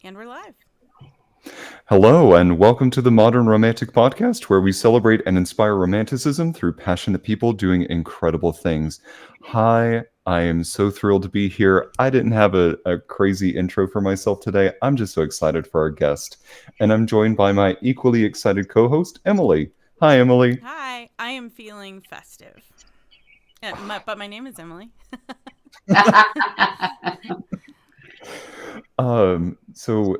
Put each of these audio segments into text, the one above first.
And we're live. Hello, and welcome to the Modern Romantic Podcast, where we celebrate and inspire romanticism through passionate people doing incredible things. Hi, I am so thrilled to be here. I didn't have a crazy intro for myself today. I'm just so excited for our guest. And I'm joined by my equally excited co host, Emily. Hi, Emily. Hi, I am feeling festive. But my name is Emily. So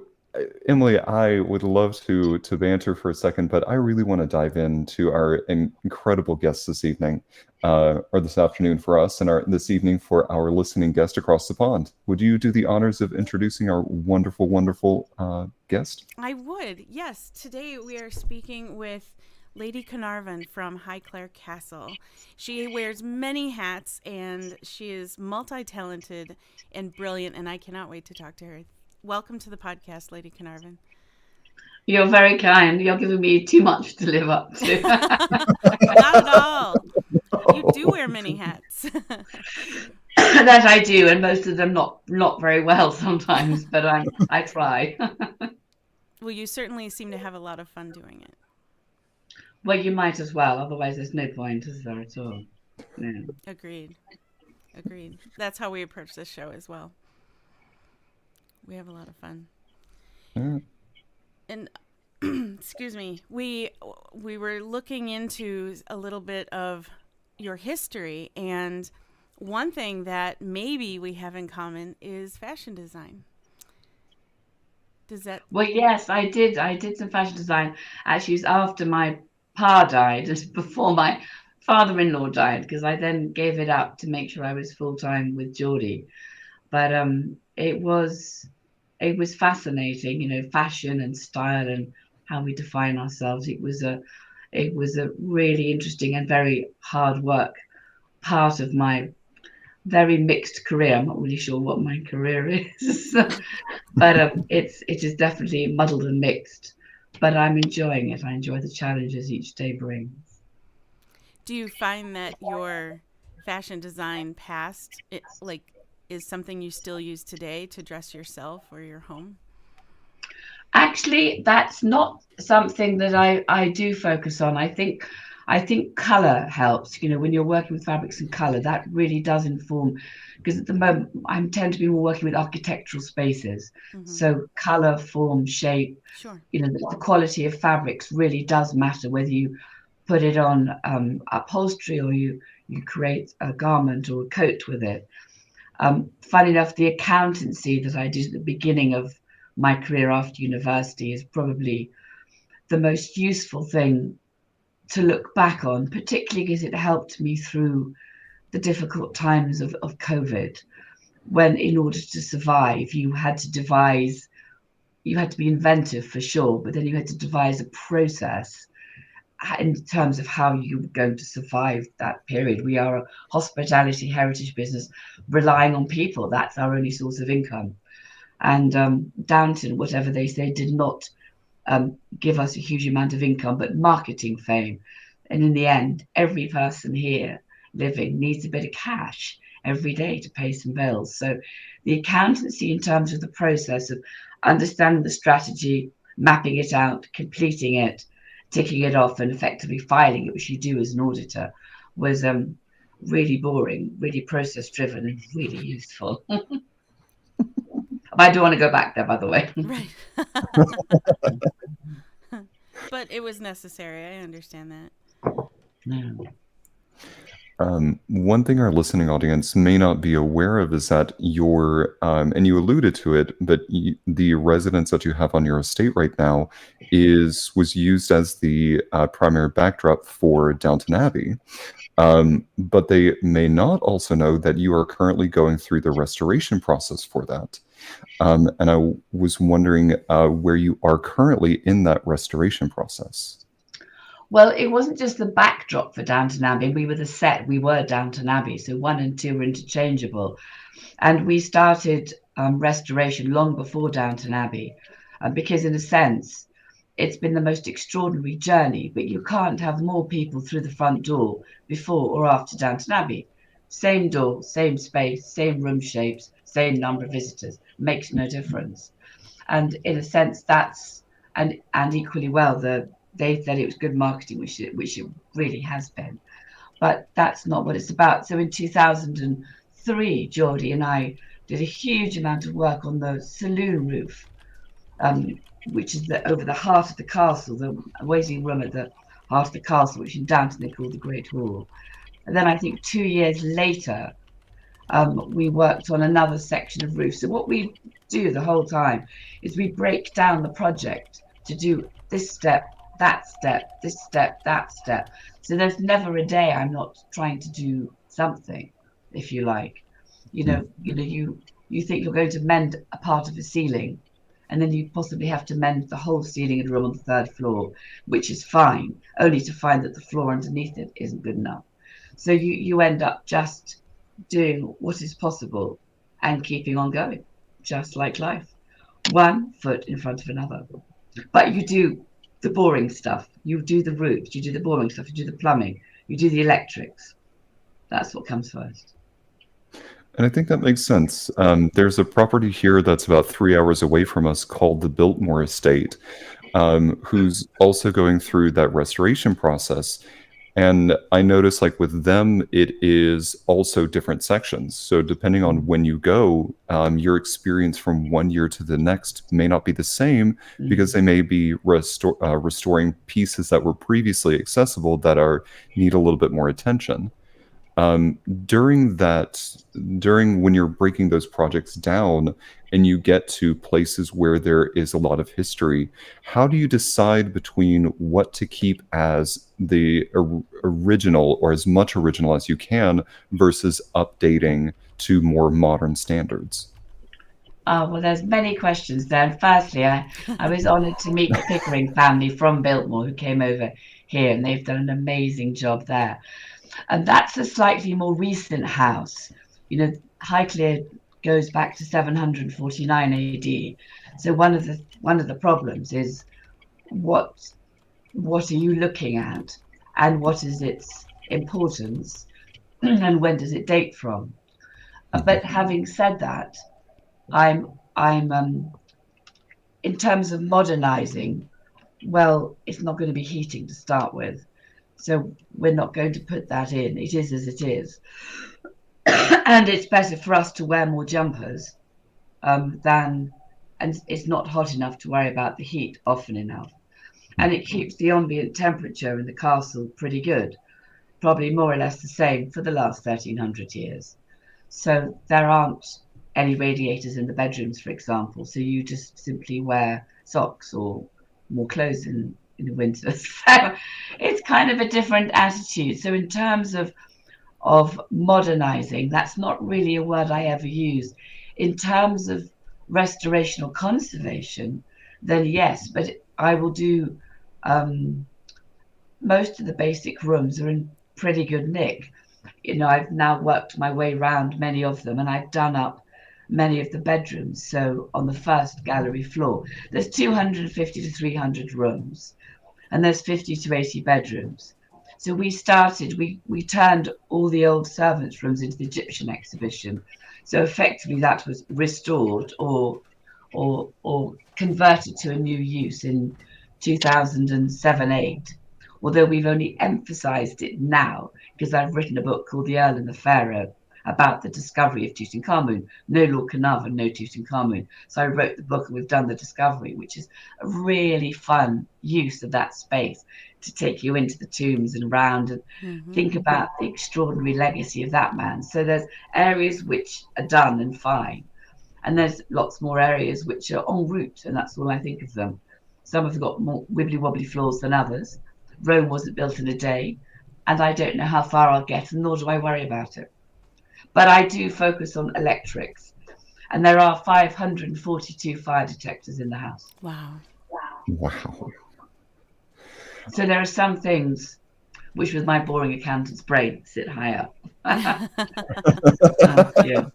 Emily, I would love to banter for a second, but I really want to dive into our incredible guest this evening, or this afternoon for us, and our this evening for our listening guest across the pond. Would you do the honors of introducing our wonderful, wonderful guest? I would, yes. Today we are speaking with Lady Carnarvon from Highclere Castle. She wears many hats and she is multi-talented and brilliant, and I cannot wait to talk to her. Welcome to the podcast, Lady Carnarvon. You're very kind. You're giving me too much to live up to. Not at all. You do wear many hats. That I do, and most of them not very well sometimes, but I try. Well, you certainly seem to have a lot of fun doing it. Well, you might as well. Otherwise, there's no point, is there, at all? Yeah. Agreed. That's how we approach this show as well. We have a lot of fun. Mm. And excuse me, we were looking into a little bit of your history, and one thing that maybe we have in common is fashion design. Does that? Well, yes, I did. I did some fashion design. Actually, it was after my pa died, just before my father-in-law died, because I then gave it up to make sure I was full-time with Geordie. But it was fascinating, fashion and style and how we define ourselves. It was a really interesting and very hard work part of my very mixed career. I'm not really sure what my career is, but it is definitely muddled and mixed. But I'm enjoying it. I enjoy the challenges each day brings. Do you find that your fashion design past, is something you still use today to dress yourself or your home? Actually, that's not something that I do focus on. I think color helps. When you're working with fabrics and color, that really does inform. Because at the moment, I tend to be more working with architectural spaces. Mm-hmm. So color, form, shape. Sure. The quality of fabrics really does matter. Whether you put it on upholstery or you create a garment or a coat with it. Funny enough, the accountancy that I did at the beginning of my career after university is probably the most useful thing to look back on, particularly because it helped me through the difficult times of COVID, when in order to survive, you had to be inventive for sure, but then you had to devise a process in terms of how you were going to survive that period. We are a hospitality heritage business relying on people. That's our only source of income. And Downton, whatever they say, did not give us a huge amount of income, but marketing fame. And in the end, every person here living needs a bit of cash every day to pay some bills. So the accountancy in terms of the process of understanding the strategy, mapping it out, completing it, ticking it off, and effectively filing it, which you do as an auditor, was really boring, really process driven, and really useful. I do want to go back there, by the way. Right. But it was necessary. I understand that. Yeah. One thing our listening audience may not be aware of is that and you alluded to it, but the residence that you have on your estate right now was used as the primary backdrop for Downton Abbey. But they may not also know that you are currently going through the restoration process for that. And I was wondering where you are currently in that restoration process. Well, it wasn't just the backdrop for Downton Abbey. We were the set. We were Downton Abbey. So 1 and 2 were interchangeable. And we started restoration long before Downton Abbey, because in a sense, it's been the most extraordinary journey, but you can't have more people through the front door before or after Downton Abbey. Same door, same space, same room shapes, same number of visitors. Makes no difference. And in a sense, that's and equally well, they said it was good marketing, which it really has been. But that's not what it's about. So in 2003, Geordie and I did a huge amount of work on the saloon roof, which is over the heart of the castle, the waiting room at the heart of the castle, which in Downton they call the Great Hall. And then I think 2 years later, we worked on another section of roof. So what we do the whole time is we break down the project to do this step, that step, this step, that step. So there's never a day I'm not trying to do something, if you like. You think you're going to mend a part of a ceiling, and then you possibly have to mend the whole ceiling in a room on the third floor, which is fine, only to find that the floor underneath it isn't good enough. So you end up just doing what is possible and keeping on going, just like life, one foot in front of another. But you do the boring stuff, you do the roofs, you do the boring stuff, you do the plumbing, you do the electrics. That's what comes first. And I think that makes sense. There's a property here that's about 3 hours away from us called the Biltmore Estate, who's also going through that restoration process. And I notice, like with them, it is also different sections. So depending on when you go, your experience from one year to the next may not be the same, because they may be restoring pieces that were previously accessible that need a little bit more attention. During when you're breaking those projects down and you get to places where there is a lot of history, how do you decide between what to keep as the original, or as much original as you can, versus updating to more modern standards? Well, there's many questions there. Firstly, I was honoured to meet the Pickering family from Biltmore who came over here, and they've done an amazing job there. And that's a slightly more recent house. Highclere goes back to 749 AD. So one of the problems is what are you looking at, and what is its importance, and when does it date from? But having said that, I'm in terms of modernizing, well, it's not going to be heating to start with. So we're not going to put that in. It is as it is. And it's better for us to wear more jumpers and it's not hot enough to worry about the heat often enough. And it keeps the ambient temperature in the castle pretty good, probably more or less the same for the last 1300 years. So there aren't any radiators in the bedrooms, for example. So you just simply wear socks or more clothes in the winter. So it's kind of a different attitude. So in terms of modernizing, that's not really a word I ever use. In terms of restoration or conservation, then yes, but I will do most of the basic rooms are in pretty good nick. I've now worked my way around many of them, and I've done up many of the bedrooms. So on the first gallery floor, there's 250 to 300 rooms, and there's 50 to 80 bedrooms. So we turned all the old servants' rooms into the Egyptian exhibition. So effectively that was restored or converted to a new use in 2007-8. Although we've only emphasized it now because I've written a book called The Earl and the Pharaoh about the discovery of Tutankhamun. No Lord Carnarvon, no Tutankhamun. So I wrote the book and we've done the discovery, which is a really fun use of that space to take you into the tombs and around and think about the extraordinary legacy of that man. So there's areas which are done and fine. And there's lots more areas which are en route, and that's all I think of them. Some have got more wibbly wobbly floors than others. Rome wasn't built in a day, and I don't know how far I'll get, and nor do I worry about it. But I do focus on electrics, and there are 542 fire detectors in the house. Wow. So there are some things which, with my boring accountant's brain, sit high up. Yeah.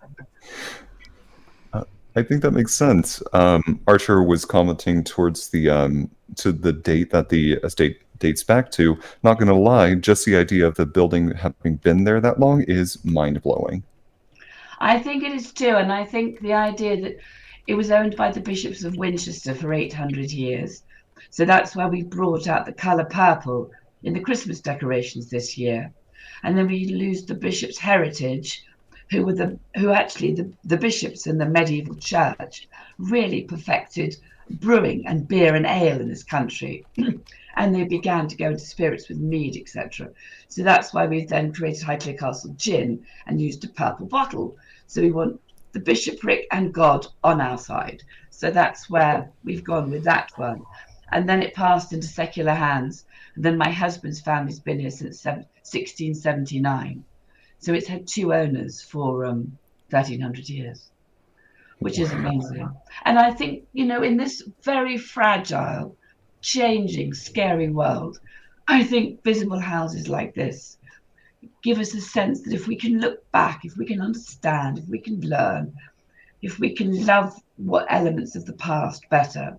I think that makes sense. Archer was commenting towards the to the date that the estate dates back to. Not going to lie, just the idea of the building having been there that long is mind-blowing. I think it is too, and I think the idea that it was owned by the bishops of Winchester for 800 years. So that's why we brought out the colour purple in the Christmas decorations this year. And then we lose the bishop's heritage, who actually the bishops in the medieval church really perfected brewing and beer and ale in this country. And they began to go into spirits with mead, etc. So that's why we've then created Highclere Castle gin and used a purple bottle. So we want the bishopric and God on our side. So that's where we've gone with that one. And then it passed into secular hands. And then my husband's family's been here since 1679. So it's had two owners for 1,300 years, which is amazing. And I think, in this very fragile, changing, scary world, I think visible houses like this give us a sense that if we can look back, if we can understand, if we can learn, if we can love what elements of the past better,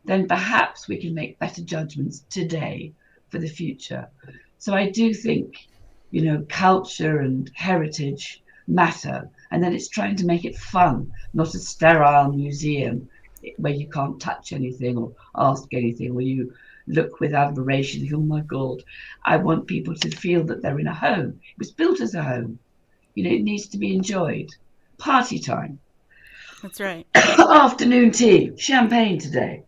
then perhaps we can make better judgments today for the future. So I do think, culture and heritage matter. And then it's trying to make it fun, not a sterile museum where you can't touch anything or ask anything, where you look with admiration, think, oh my God, I want people to feel that they're in a home. It was built as a home. It needs to be enjoyed. Party time. That's right. Afternoon tea, champagne today.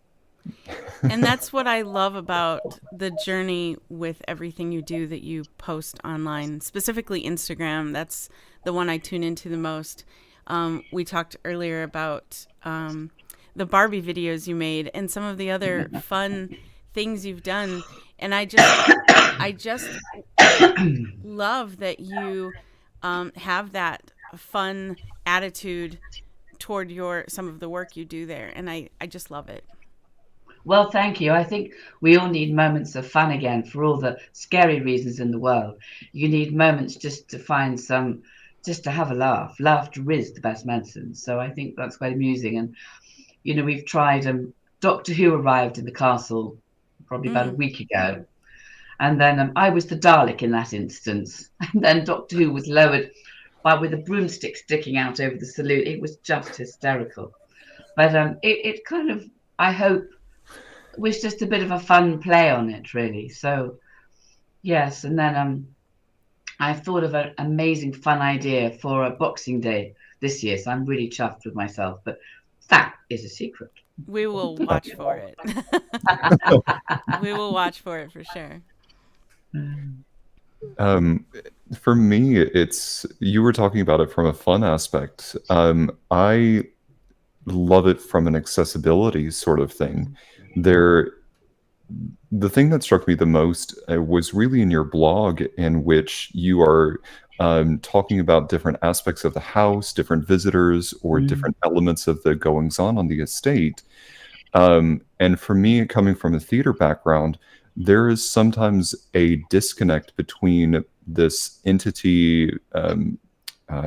And that's what I love about the journey with everything you do that you post online, specifically Instagram. That's the one I tune into the most. We talked earlier about the Barbie videos you made and some of the other fun things you've done. And I just love that you have that fun attitude toward some of the work you do there. And I just love it. Well, thank you. I think we all need moments of fun again for all the scary reasons in the world. You need moments just to find just to have a laugh. Laughter is the best medicine. So I think that's quite amusing. And, we've tried, Doctor Who arrived in the castle probably about a week ago. And then I was the Dalek in that instance. And then Doctor Who was lowered with a broomstick sticking out over the saloon. It was just hysterical. But it kind of, I hope, was just a bit of a fun play on it, really. So, yes. And then I've thought of an amazing fun idea for a Boxing Day this year. So I'm really chuffed with myself. But that is a secret. We will watch for it. We will watch for it for sure. For me, you were talking about it from a fun aspect. I love it from an accessibility sort of thing. The thing that struck me the most was really in your blog, in which you are talking about different aspects of the house, different visitors, or different elements of the goings-on the estate. And for me, coming from a theater background, there is sometimes a disconnect between this entity,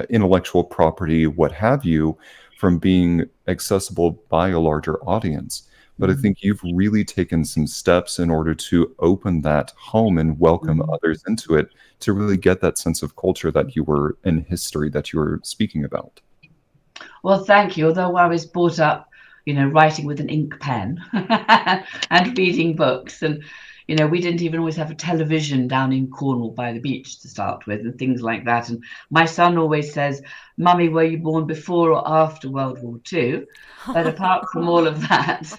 intellectual property, what have you, from being accessible by a larger audience. But I think you've really taken some steps in order to open that home and welcome others into it, to really get that sense of culture that you were in history that you were speaking about. Well, thank you. Although I was brought up, writing with an ink pen and reading books, and we didn't even always have a television down in Cornwall by the beach to start with, and things like that. And my son always says, "Mummy, were you born before or after World War II?" But apart from all of that, so,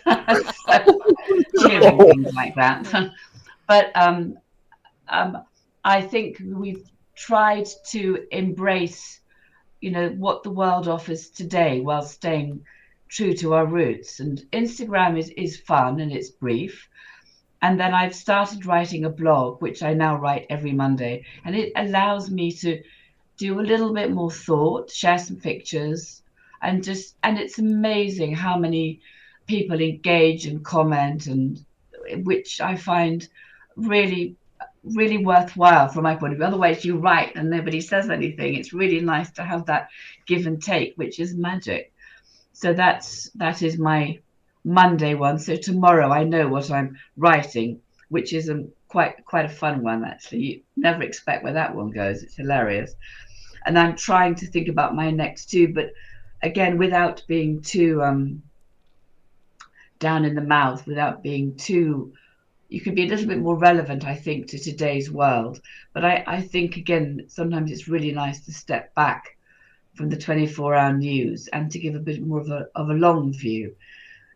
cheering things like that. But I think we've tried to embrace, what the world offers today while staying true to our roots. And Instagram is fun and it's brief. And then I've started writing a blog, which I now write every Monday. And it allows me to do a little bit more thought, share some pictures, and it's amazing how many people engage and comment, and which I find really, really worthwhile from my point of view. Otherwise, you write and nobody says anything. It's really nice to have that give and take, which is magic. So that is my Monday one. So tomorrow I know what I'm writing, which is quite a fun one, actually. You never expect where that one goes. It's hilarious. And I'm trying to think about my next two, but again, without being too down in the mouth, without being too, you could be a little bit more relevant, I think, to today's world. But I think, again, sometimes it's really nice to step back from the 24-hour news and to give a bit more of a long view.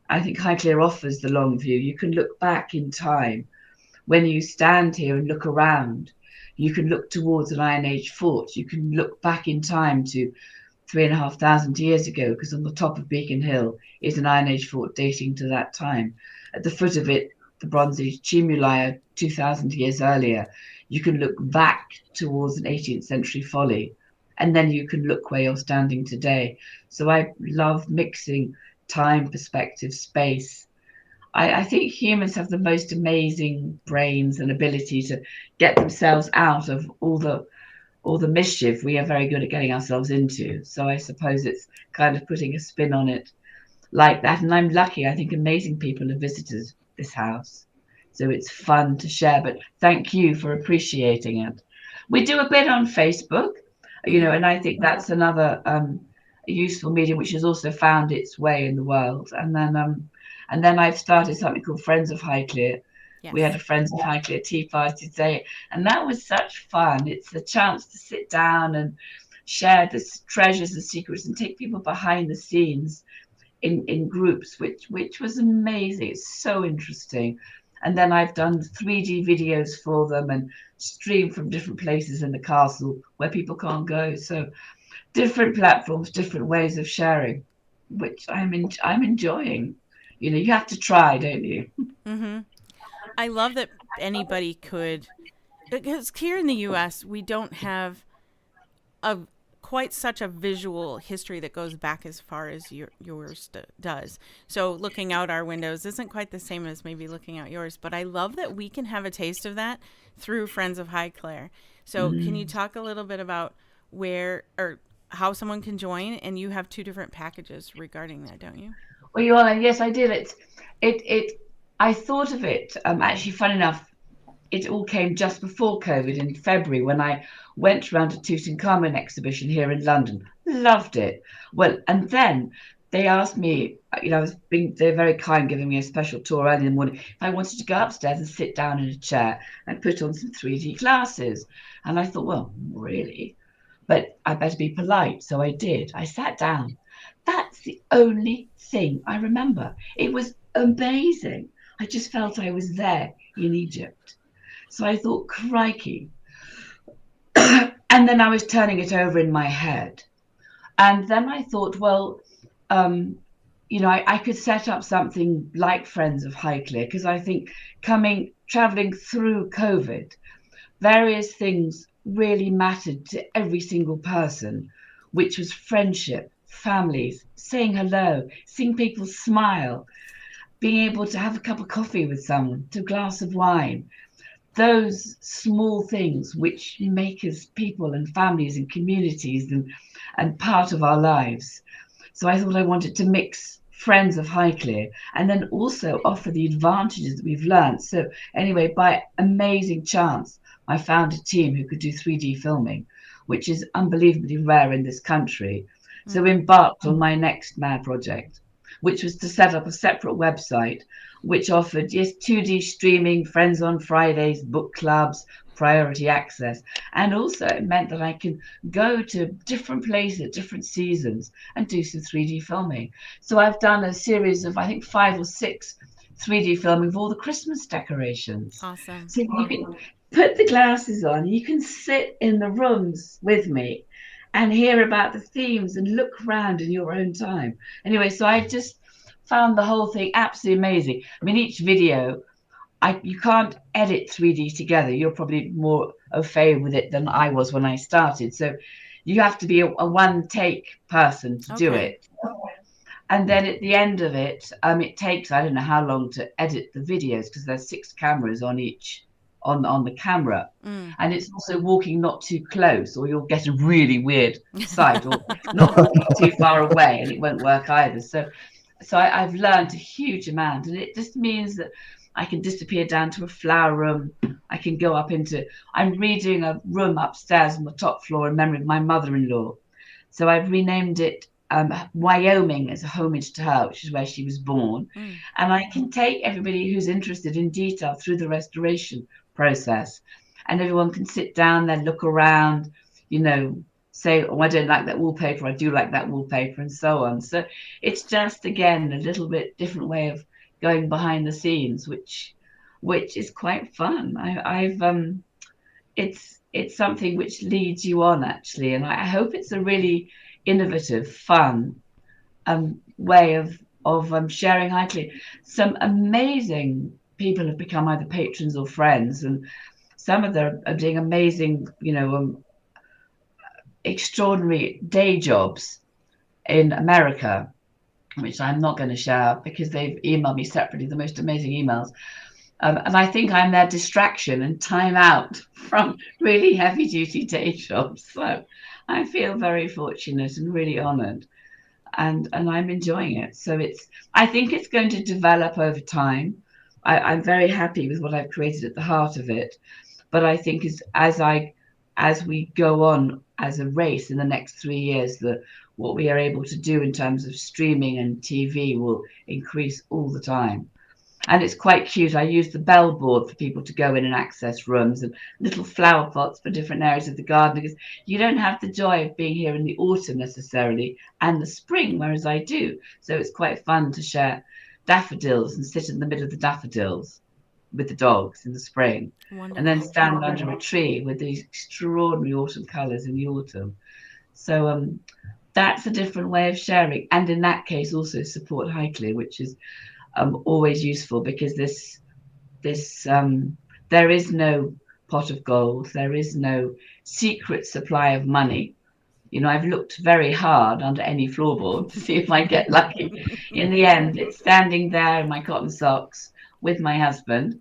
I think Highclere offers the long view. You can look back in time. When you stand here and look around, you can look towards an Iron Age fort. You can look back in time to 3,500 years ago, because on the top of Beacon Hill is an Iron Age fort dating to that time. At the foot of it, the Bronze Age tumuli are 2,000 years earlier. You can look back towards an 18th century folly, and then you can look where you're standing today. So I love mixing time, perspective, space. I think humans have the most amazing brains and ability to get themselves out of all the mischief we are very good at getting ourselves into. So I suppose it's kind of putting a spin on it like that. And I'm lucky. I think amazing people have visited this house. So it's fun to share. But thank you for appreciating it. We do a bit on Facebook, and I think that's another useful medium which has also found its way in the world. And then I've started something called Friends of Highclere. Yes. We had a Friends of Highclere tea party today, and that was such fun. It's a chance to sit down and share the treasures and secrets and take people behind the scenes in groups, which was amazing. It's so interesting. And then I've done 3D videos for them and streamed from different places in the castle where people can't go. So different platforms, different ways of sharing, which I'm enjoying. You have to try, don't you? Mm-hmm. I love that anybody could, because here in the U.S. we don't have quite such a visual history that goes back as far as yours does. So looking out our windows isn't quite the same as maybe looking out yours. But I love that we can have a taste of that through Friends of Highclere. So can you talk a little bit about where or how someone can join? And you have 2 different packages regarding that, don't you? Well, you are, yes, I did. I thought of it. Actually, fun enough, it all came just before COVID in February when I went around a Tutankhamun exhibition here in London. Loved it. Well, and then they asked me, they're very kind, giving me a special tour early in the morning, if I wanted to go upstairs and sit down in a chair and put on some 3D glasses. And I thought, well, really? But I better be polite. So I did. I sat down. That's the only thing I remember. It was amazing. I just felt I was there in Egypt. So I thought, crikey. And then I was turning it over in my head. And then I thought, well, I could set up something like Friends of Highclere, because I think traveling through COVID, various things really mattered to every single person, which was friendship, families, saying hello, seeing people smile, being able to have a cup of coffee with someone, to a glass of wine. Those small things which make us people and families and communities and part of our lives. So I thought I wanted to mix Friends of Highclere and then also offer the advantages that we've learned. So anyway, by amazing chance, I found a team who could do 3D filming, which is unbelievably rare in this country. So embarked on my next mad project, which was to set up a separate website which offered 2D streaming, Friends on Fridays, book clubs, priority access. And also it meant that I can go to different places at different seasons and do some 3D filming. So I've done a series of, I think, 5 or 6 3D filming of all the Christmas decorations. Awesome. So you can put the glasses on, you can sit in the rooms with me and hear about the themes and look around in your own time. Anyway, so I just found the whole thing absolutely amazing. I mean, each video, you can't edit 3D together. You're probably more au fait with it than I was when I started. So you have to be a one-take person to do it. And then at the end of it, it takes, I don't know how long to edit the videos, because there's 6 cameras on each, on the camera. And it's also walking not too close or you'll get a really weird sight, or not walking too far away and it won't work either. So I've learned a huge amount, and it just means that I can disappear down to a flower room. I can go up into, I'm redoing a room upstairs on the top floor in memory of my mother-in-law. So I've renamed it Wyoming as a homage to her, which is where she was born. And I can take everybody who's interested in detail through the restoration process. And everyone can sit down there, look around, you know, say, oh, I don't like that wallpaper, I do like that wallpaper, and so on. So it's just, again, a little bit different way of going behind the scenes, which is quite fun. It's something which leads you on, actually, and I hope it's a really innovative, fun way of sharing Highclere. Some amazing people have become either patrons or friends, and some of them are doing amazing, you know, extraordinary day jobs in America, which I'm not going to share because they've emailed me separately the most amazing emails. And I think I'm their distraction and time out from really heavy duty day jobs. So I feel very fortunate and really honored, and I'm enjoying it. So I think it's going to develop over time. I'm very happy with what I've created at the heart of it. But I think as we go on as a race in the next 3 years, what we are able to do in terms of streaming and TV will increase all the time. And it's quite cute. I use the bell board for people to go in and access rooms, and little flower pots for different areas of the garden, because you don't have the joy of being here in the autumn necessarily and the spring, whereas I do. So it's quite fun to share daffodils and sit in the middle of the daffodils with the dogs in the spring. Wonderful. And then stand under a tree with these extraordinary autumn colours in the autumn. So that's a different way of sharing. And in that case, also support Highclere, which is always useful, because there is no pot of gold, there is no secret supply of money. You know, I've looked very hard under any floorboard to see if I get lucky. In the end, it's standing there in my cotton socks with my husband,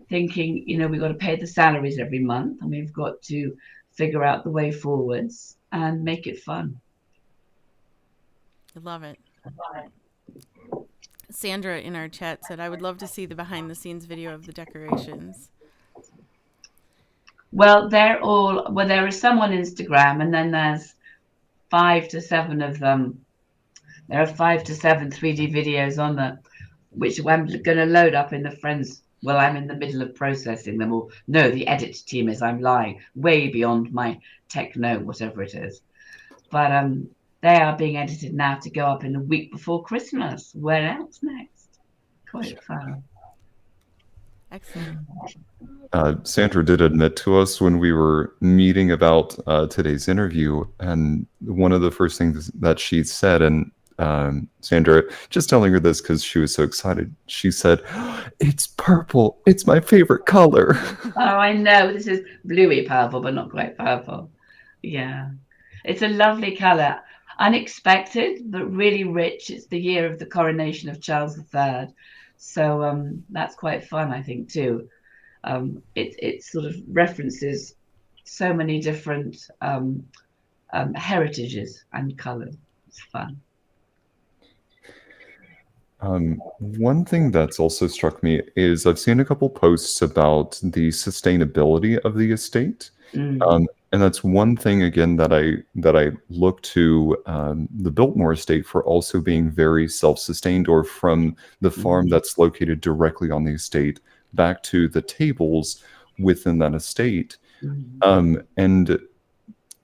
thinking, you know, we've got to pay the salaries every month, and we've got to figure out the way forwards and make it fun. I love it. Sandra in our chat said, I would love to see the behind the scenes video of the decorations. Well, there is some on Instagram, and then there's 5 to 7 of them. There are 5 to 7 3D videos on the, which I'm going to load up in the Friends. Well, I'm in the middle of processing them all. No, the edit team is, I'm lying, way beyond my techno, whatever it is. But they are being edited now to go up in the week before Christmas. Where else next? Quite fun. Excellent. Sandra did admit to us when we were meeting about today's interview, and one of the first things that she said, and Sandra, just telling her this because she was so excited, she said, "It's purple. It's my favorite color." Oh, I know. This is bluey purple, but not quite purple. Yeah. It's a lovely color. Unexpected, but really rich. It's the year of the coronation of Charles III. So that's quite fun, I think, too. It sort of references so many different heritages and colors. It's fun. One thing that's also struck me is I've seen a couple posts about the sustainability of the estate. And that's one thing, again, that I look to the Biltmore estate for also being very self-sustained, or from the farm that's located directly on the estate back to the tables within that estate. And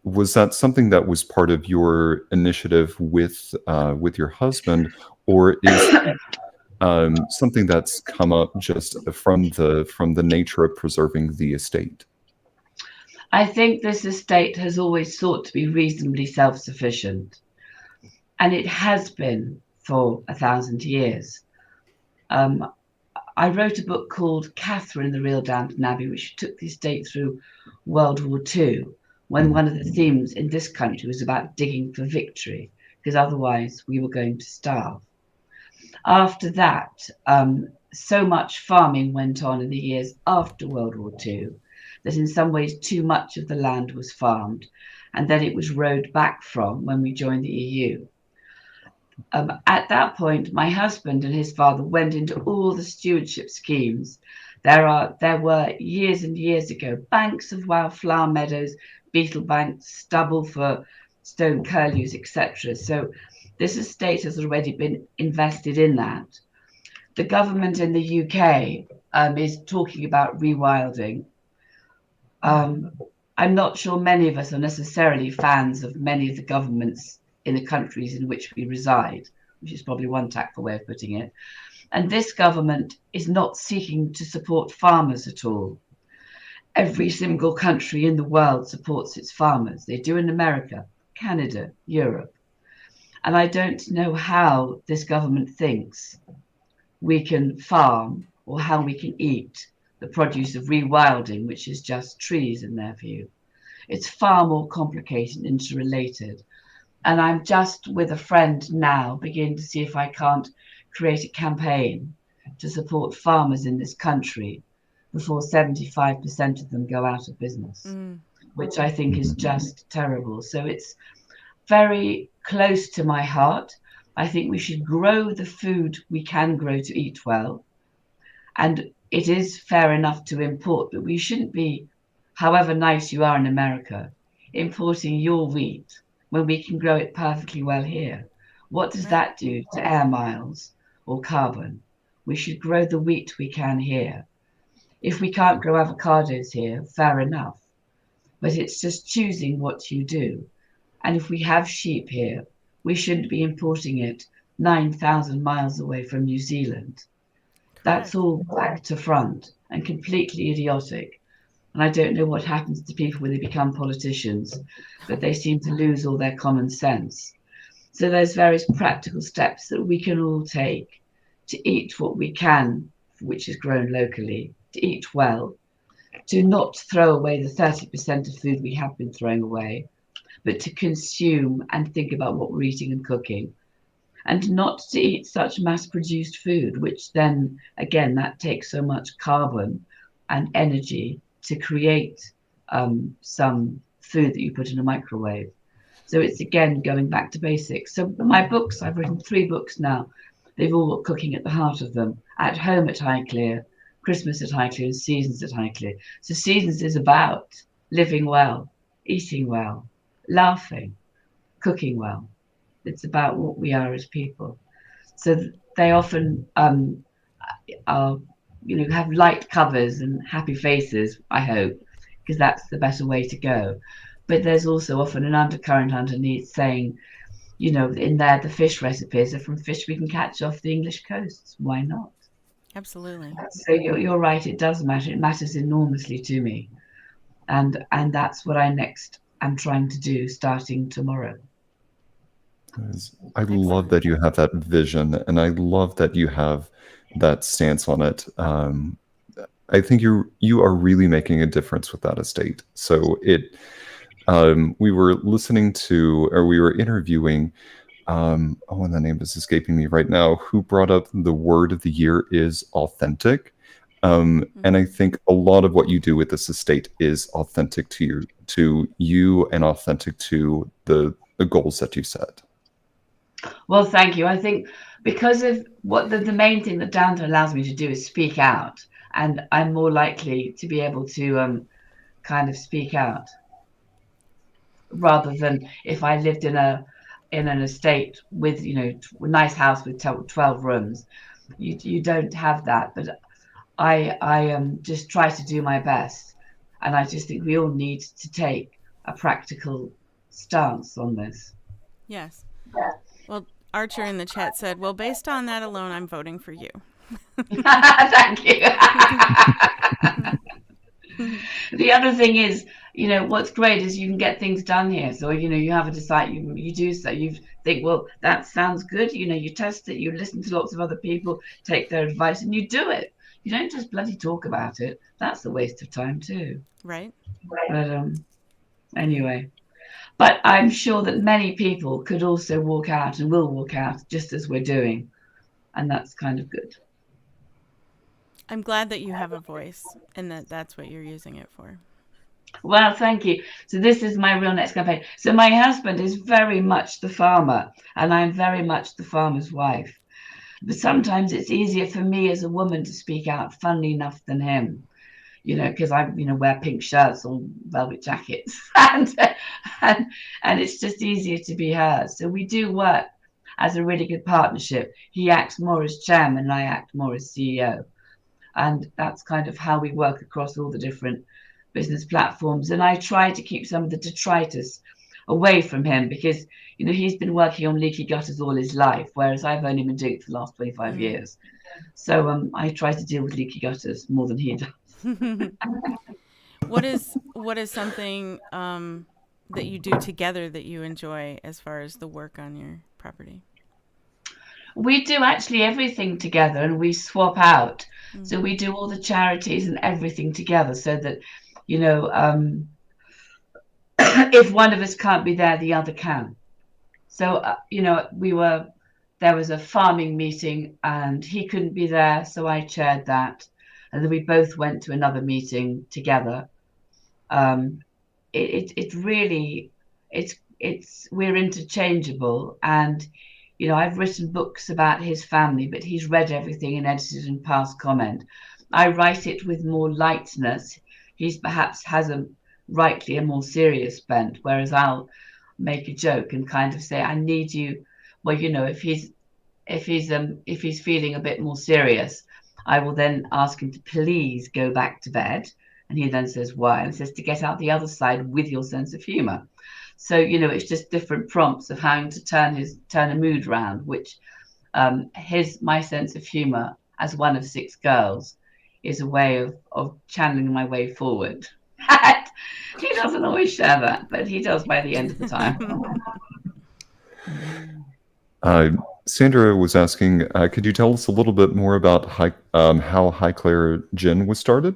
was that something that was part of your initiative with your husband, or is something that's come up just from the nature of preserving the estate? I think this estate has always sought to be reasonably self-sufficient, and it has been for 1,000 years. I wrote a book called Catherine, the Real Downton Abbey, which took the estate through World War II, when one of the themes in this country was about digging for victory, because otherwise we were going to starve. After that, so much farming went on in the years after World War II that in some ways too much of the land was farmed, and then it was rowed back from when we joined the EU. At that point, my husband and his father went into all the stewardship schemes. There were years and years ago banks of wildflower meadows, beetle banks, stubble for stone curlews, etc. So this estate has already been invested in that. The government in the UK is talking about rewilding. I'm not sure many of us are necessarily fans of many of the governments in the countries in which we reside, which is probably one tactful way of putting it. And this government is not seeking to support farmers at all. Every single country in the world supports its farmers. They do in America, Canada, Europe. And I don't know how this government thinks we can farm or how we can eat the produce of rewilding, which is just trees in their view. It's far more complicated and interrelated. And I'm just with a friend now beginning to see if I can't create a campaign to support farmers in this country before 75% of them go out of business, which I think is just terrible. So it's very close to my heart. I think we should grow the food we can grow to eat well. And it is fair enough to import, but we shouldn't be, however nice you are in America, importing your wheat when we can grow it perfectly well here. What does that do to air miles or carbon? We should grow the wheat we can here. If we can't grow avocados here, fair enough. But it's just choosing what you do. And if we have sheep here, we shouldn't be importing it 9,000 miles away from New Zealand. That's all back to front and completely idiotic. And I don't know what happens to people when they become politicians, but they seem to lose all their common sense. So there's various practical steps that we can all take to eat what we can, which is grown locally, to eat well, to not throw away the 30% of food we have been throwing away, but to consume and think about what we're eating and cooking, and not to eat such mass-produced food, which then, again, that takes so much carbon and energy to create some food that you put in a microwave. So it's, again, going back to basics. So my books, I've written 3 books now. They've all got cooking at the heart of them. At Home at Highclere, Christmas at Highclere, and Seasons at Highclere. So Seasons is about living well, eating well, laughing, cooking well. It's about what we are as people. So they often are, have light covers and happy faces, I hope, because that's the better way to go. But there's also often an undercurrent underneath saying, in there, the fish recipes are from fish we can catch off the English coasts. Why not? Absolutely. So you're right. It does matter. It matters enormously to me. And that's what I next am trying to do starting tomorrow. I love that you have that vision, and I love that you have that stance on it. I think you are really making a difference with that estate. So we were listening to, or we were interviewing, and the name is escaping me right now, who brought up the word of the year is authentic. And I think a lot of what you do with this estate is authentic to you and authentic to the goals that you set. Well, thank you. I think because of what the main thing that Downton allows me to do is speak out, and I'm more likely to be able to kind of speak out rather than if I lived in an estate with a nice house with 12 rooms. You don't have that, but I just try to do my best, and I just think we all need to take a practical stance on this. Yes. Well, Archer in the chat said, well, based on that alone, I'm voting for you. Thank you. The other thing is, what's great is you can get things done here. So, you have a decide, you do so. You think, well, that sounds good. You test it, you listen to lots of other people, take their advice, and you do it. You don't just bloody talk about it. That's a waste of time too. Right. But anyway. But I'm sure that many people could also walk out and will walk out just as we're doing. And that's kind of good. I'm glad that you have a voice and that's what you're using it for. Well, thank you. So this is my real next campaign. So my husband is very much the farmer, and I'm very much the farmer's wife. But sometimes it's easier for me as a woman to speak out, funnily enough, than him. Because I, wear pink shirts or velvet jackets, and and it's just easier to be her. So we do work as a really good partnership. He acts more as chairman, and I act more as CEO, and that's kind of how we work across all the different business platforms. And I try to keep some of the detritus away from him because he's been working on leaky gutters all his life, whereas I've only been doing it for the last 25 years. So I try to deal with leaky gutters more than he does. What is something that you do together that you enjoy as far as the work on your property? We do actually everything together, and we swap out. So Mm. we do all the charities and everything together, so that you know um, if one of us can't be there, the other can. So there was a farming meeting, and he couldn't be there, so I chaired that, and then we both went to another meeting together. Um, it really it's we're interchangeable, and I've written books about his family, but he's read everything and edited and passed comment. I write it with more lightness. He's perhaps has a more serious bent, whereas I'll make a joke and kind of say, I need you. Well, if he's feeling a bit more serious, I will then ask him to please go back to bed. And he then says, why? And says, to get out the other side with your sense of humor. So, it's just different prompts of how to turn a mood round, which my sense of humor as one of six girls is a way of channeling my way forward. He doesn't always share that, but he does by the end of the time. Uh, Sandra was asking, could you tell us a little bit more about how Highclere Gin was started?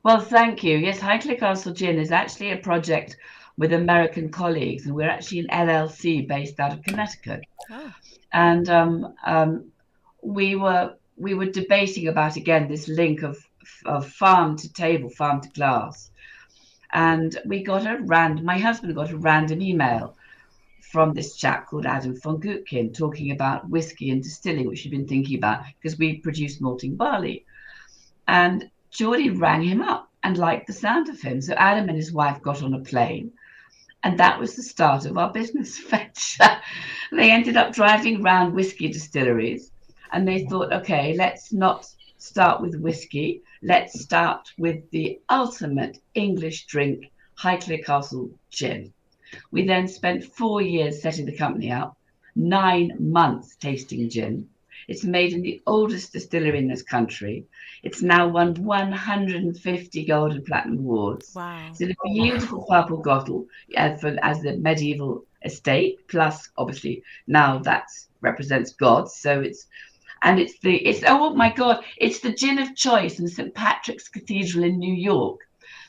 Well, thank you. Yes, Highclere Castle Gin is actually a project with American colleagues, and we're actually an LLC based out of Connecticut. Oh. And we were debating about, again, this link of farm to table, farm to glass, and my husband got a random email from this chap called Adam von Gutkin talking about whiskey and distilling, which he'd been thinking about because we produce malting barley. And Geordie rang him up and liked the sound of him. So Adam and his wife got on a plane, and that was the start of our business venture. They ended up driving around whiskey distilleries, and they thought, okay, let's not start with whiskey. Let's start with the ultimate English drink, Highclere Castle Gin. We then spent 4 years setting the company up, 9 months tasting gin. It's made in the oldest distillery in this country. It's now won 150 gold and platinum awards. Wow. It's in a beautiful purple bottle as the medieval estate. Plus, obviously, now that represents God. So it's oh my God, it's the gin of choice in St. Patrick's Cathedral in New York.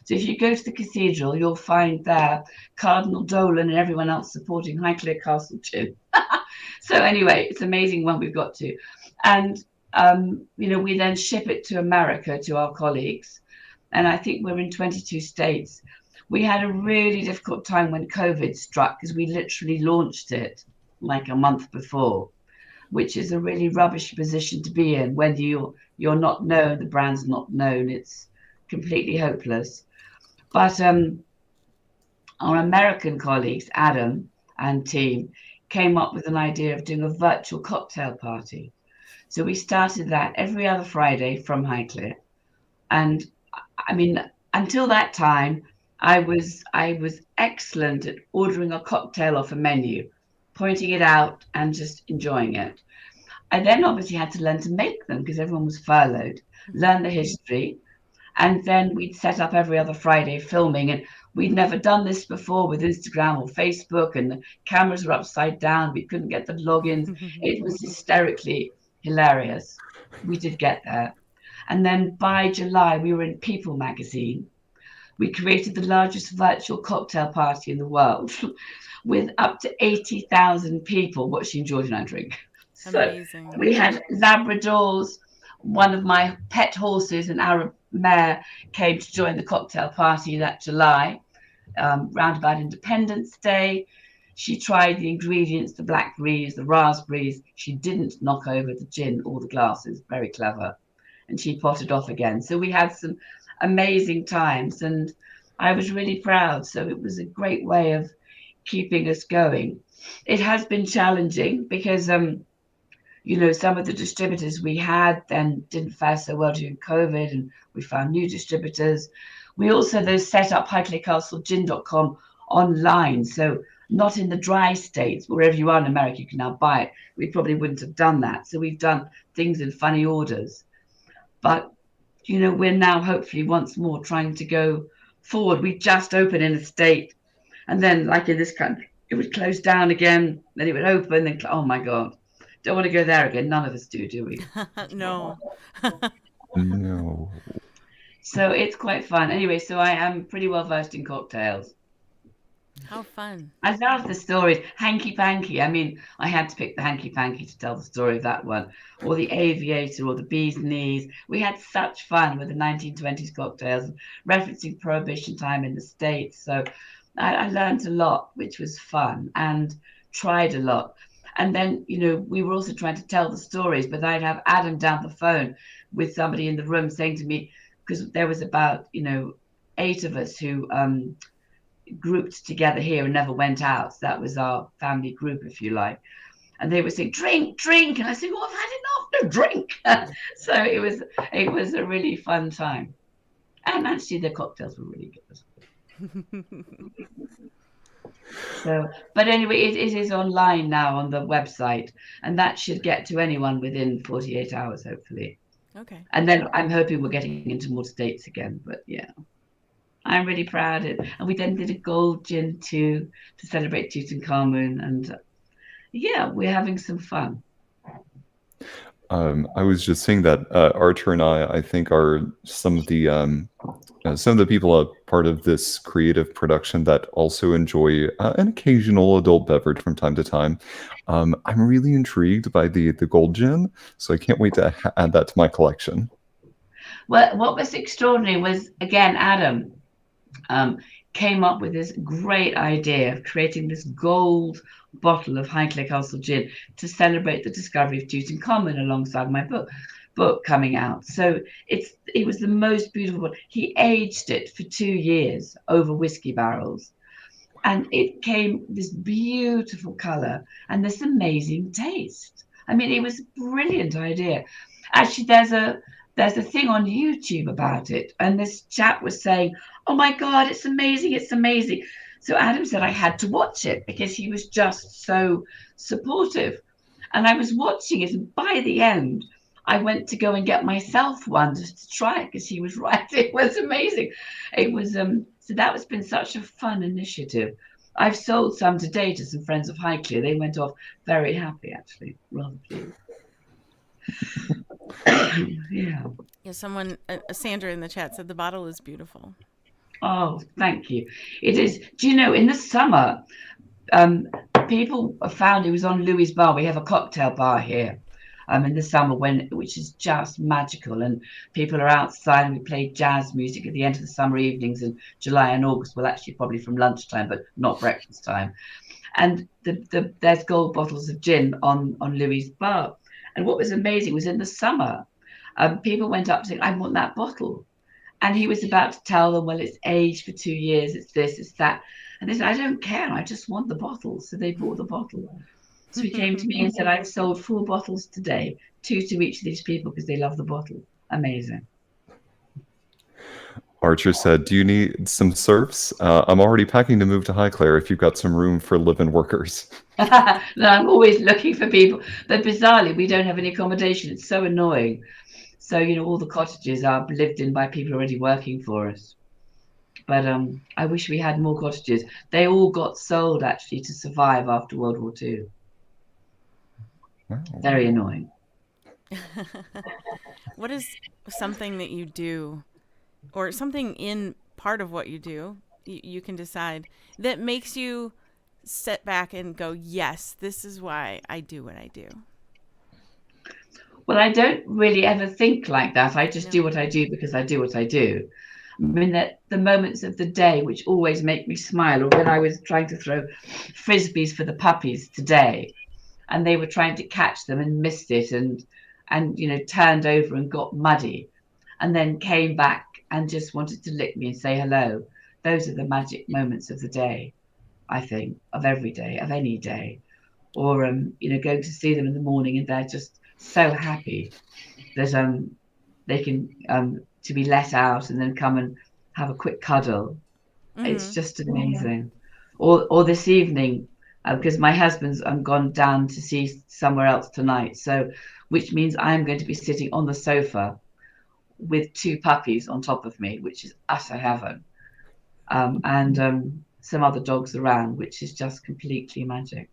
So if you go to the cathedral, you'll find there Cardinal Dolan and everyone else supporting Highclere Castle Gin. So anyway, it's amazing when we've got to. And, we then ship it to America to our colleagues. And I think we're in 22 states. We had a really difficult time when COVID struck because we literally launched it like a month before, which is a really rubbish position to be in when you're not known, the brand's not known. It's completely hopeless. But our American colleagues, Adam and team, came up with an idea of doing a virtual cocktail party. So we started that every other Friday from Highclere. And I mean, until that time, I was excellent at ordering a cocktail off a menu, pointing it out and just enjoying it. I then obviously had to learn to make them because everyone was furloughed, learn the history, and then we'd set up every other Friday filming, and we'd never done this before with Instagram or Facebook, and the cameras were upside down. We couldn't get the logins. It was hysterically hilarious. We did get there. And then by July, we were in People magazine. We created the largest virtual cocktail party in the world with up to 80,000 people watching George and I drink. So Amazing. we had Labradors, one of my pet horses, an Arab mayor came to join the cocktail party that July, round about Independence Day. She tried the ingredients, the blackberries, the raspberries. She didn't knock over the gin or the glasses. Very clever. And she potted off again. So we had some amazing times, and I was really proud. So it was a great way of keeping us going. It has been challenging because, some of the distributors we had then didn't fare so well during COVID, and we found new distributors. We also, though, set up highclarecastlegin.com online. So not in the dry states, wherever you are in America, you can now buy it. We probably wouldn't have done that. So we've done things in funny orders. But, we're now hopefully once more trying to go forward. We just opened in a state, and then, like in this country, it would close down again, then it would open, then, oh my God, don't want to go there again. None of us do we? No. No. So it's quite fun. Anyway, so I am pretty well versed in cocktails. How fun. I love the stories. Hanky Panky. I mean, I had to pick the Hanky Panky to tell the story of that one, or the Aviator, or the Bee's Knees. We had such fun with the 1920s cocktails, referencing Prohibition time in the States. So I learned a lot, which was fun, and tried a lot. And then, we were also trying to tell the stories, but I'd have Adam down the phone with somebody in the room saying to me, because there was about, 8 of us who grouped together here and never went out. So that was our family group, if you like. And they were saying, drink, drink. And I said, well, I've had enough, no drink. So it was a really fun time. And actually the cocktails were really good. So, but anyway, it is online now on the website, and that should get to anyone within 48 hours, hopefully. Okay. And then I'm hoping we're getting into more states again. But yeah, I'm really proud of it. And we then did a gold gin too to celebrate Tutankhamun, and yeah, we're having some fun. I was just saying that Archer and I think, are some of the people a part of this creative production that also enjoy an occasional adult beverage from time to time. I'm really intrigued by the gold gin, so I can't wait to add that to my collection. Well, what was extraordinary was, again, Adam came up with this great idea of creating this gold bottle of Highclere Castle gin to celebrate the discovery of Tutankhamun alongside my book coming out. So it was the most beautiful. He aged it for 2 years over whiskey barrels, and it came this beautiful color and this amazing taste. I mean, it was a brilliant idea. Actually, there's a thing on YouTube about it, and this chap was saying, oh my God, it's amazing, it's amazing. So Adam said I had to watch it because he was just so supportive. And I was watching it, and by the end, I went to go and get myself one just to try it because he was right. It was amazing. It was so that has been such a fun initiative. I've sold some today to some friends of Highclere. They went off very happy, actually, rather pleased. Yeah. Yeah, someone, Sandra in the chat said the bottle is beautiful. Oh, thank you. It is. Do you know, in the summer, people found it was on Louis Bar. We have a cocktail bar here in the summer, which is just magical. And people are outside, and we play jazz music at the end of the summer evenings in July and August. Well, actually, probably from lunchtime, but not breakfast time. And there's gold bottles of gin on Louis Bar. And what was amazing was in the summer, people went up saying, I want that bottle. And he was about to tell them, well, it's aged for 2 years, it's this, it's that. And they said, I don't care, I just want the bottle. So they bought the bottle. So he came to me and said, I've sold 4 bottles today, 2 to each of these people because they love the bottle. Amazing. Archer said, do you need some serfs? I'm already packing to move to Highclere if you've got some room for live-in workers. No, I'm always looking for people. But bizarrely, we don't have any accommodation. It's so annoying. So, all the cottages are lived in by people already working for us. But I wish we had more cottages. They all got sold, actually, to survive after World War II. Wow. Very annoying. What is something that you do, or something in part of what you do, you can decide, that makes you sit back and go, yes, this is why I do what I do? Well, I don't really ever think like that. I just No. do what I do because I do what I do. I mean, that the moments of the day which always make me smile, or when I was trying to throw frisbees for the puppies today, and they were trying to catch them and missed it, and turned over and got muddy, and then came back and just wanted to lick me and say hello. Those are the magic moments of the day, I think, of every day, of any day. Or going to see them in the morning and they're just so happy that they can to be let out and then come and have a quick cuddle. It's just amazing. Or this evening, because my husband's gone down to see somewhere else tonight, so which means I'm going to be sitting on the sofa with two puppies on top of me, which is utter heaven, and some other dogs around, which is just completely magic.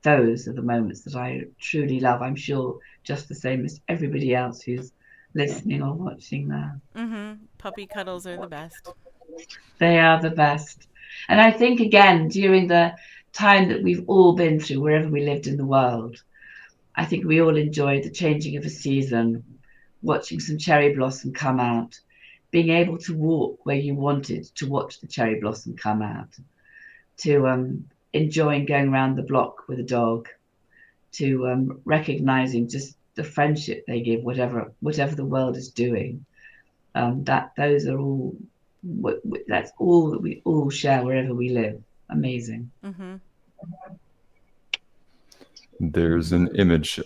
Those are the moments that I truly love. I'm sure just the same as everybody else who's listening or watching now. Puppy cuddles are the best. They are the best. And I think, again, during the time that we've all been through, wherever we lived in the world, I think we all enjoyed the changing of a season, watching some cherry blossom come out, being able to walk where you wanted to watch the cherry blossom come out, to enjoying going around the block with a dog, to recognizing just the friendship they give, whatever the world is doing. Those are all. That's all that we all share wherever we live. Amazing. There's an image.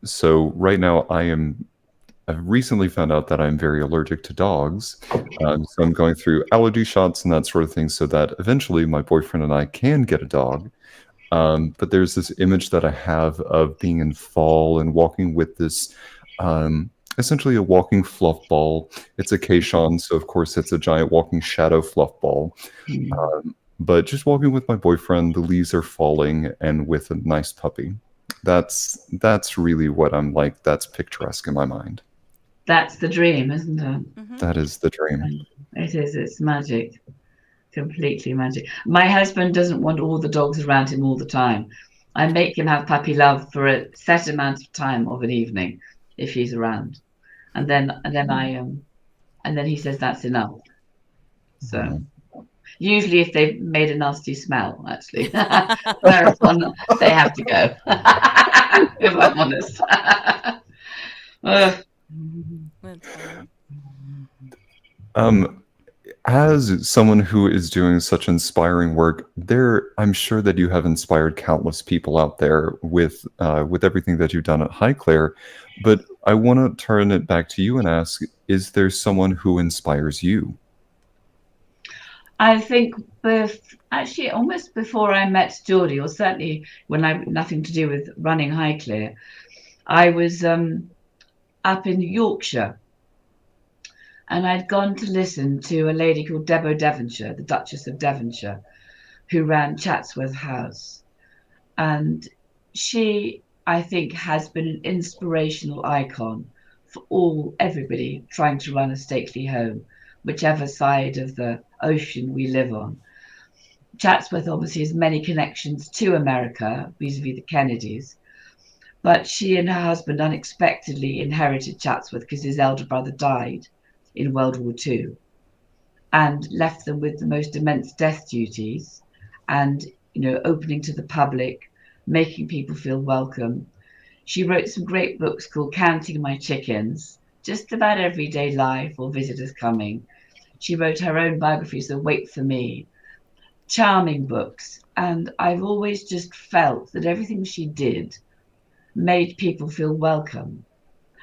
So right now I've recently found out that I'm very allergic to dogs. So I'm going through allergy shots and that sort of thing so that eventually my boyfriend and I can get a dog. But there's this image that I have of being in fall and walking with this, essentially a walking fluff ball. It's a caisson, so of course it's a giant walking shadow fluff ball. But just walking with my boyfriend, the leaves are falling, and with a nice puppy. That's really what I'm like. That's picturesque in my mind. That's the dream, isn't it? That is the dream. It is. It's magic. Completely magic. My husband doesn't want all the dogs around him all the time. I make him have puppy love for a set amount of time of an evening if he's around, and then he says that's enough. So usually if they've made a nasty smell, actually, whereupon they have to go. If I'm honest. That's funny. As someone who is doing such inspiring work, I'm sure that you have inspired countless people out there with everything that you've done at Highclere. But I want to turn it back to you and ask: is there someone who inspires you? I think actually almost before I met Geordie, or certainly when I had nothing to do with running Highclere, I was up in Yorkshire. And I'd gone to listen to a lady called Debo Devonshire, the Duchess of Devonshire, who ran Chatsworth House. And she, I think, has been an inspirational icon for everybody trying to run a stately home, whichever side of the ocean we live on. Chatsworth obviously has many connections to America, vis-a-vis the Kennedys. But she and her husband unexpectedly inherited Chatsworth because his elder brother died in World War II, and left them with the most immense death duties, and opening to the public, making people feel welcome. She wrote some great books called Counting My Chickens, just about everyday life or visitors coming. She wrote her own biography, so Wait for Me. Charming books, and I've always just felt that everything she did made people feel welcome.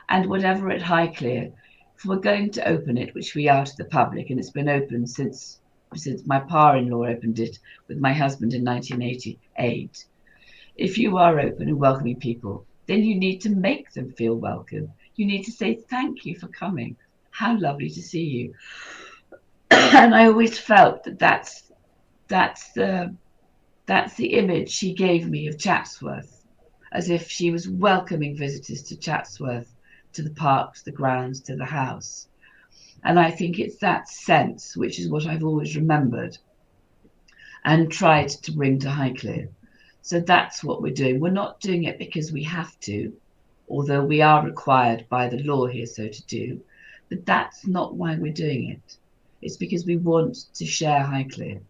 And whatever at Highclere, if we're going to open it, which we are to the public, and it's been open since my pa-in-law opened it with my husband in 1988. If you are open and welcoming people, then you need to make them feel welcome. You need to say thank you for coming. How lovely to see you. And I always felt that's the image she gave me of Chatsworth, as if she was welcoming visitors to Chatsworth, to the parks, the grounds, to the house. And I think it's that sense, which is what I've always remembered and tried to bring to Highclere. So that's what we're doing. We're not doing it because we have to, although we are required by the law here so to do. But that's not why we're doing it. It's because we want to share Highclere.